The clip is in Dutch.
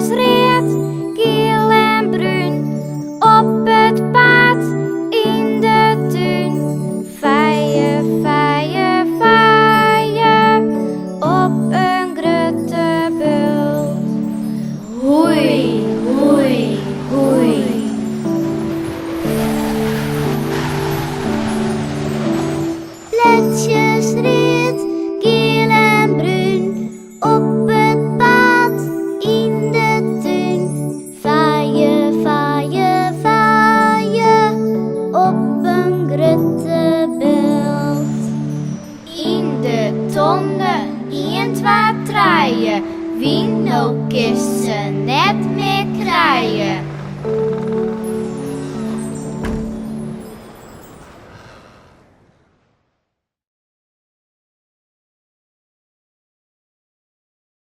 Letjes reed, geel en bruin, op het pad in de tuin. Vaaien, vaaien, vaaien, op een grote bult. Hoei, hoei, hoei. Letjes reed, geel en bruin, op het pad in de tuin. Vaaien, vaaien, vaaien, op een grote bult. In de tonne, 1, 2, 3, wie nou kist ze net meer krijgen.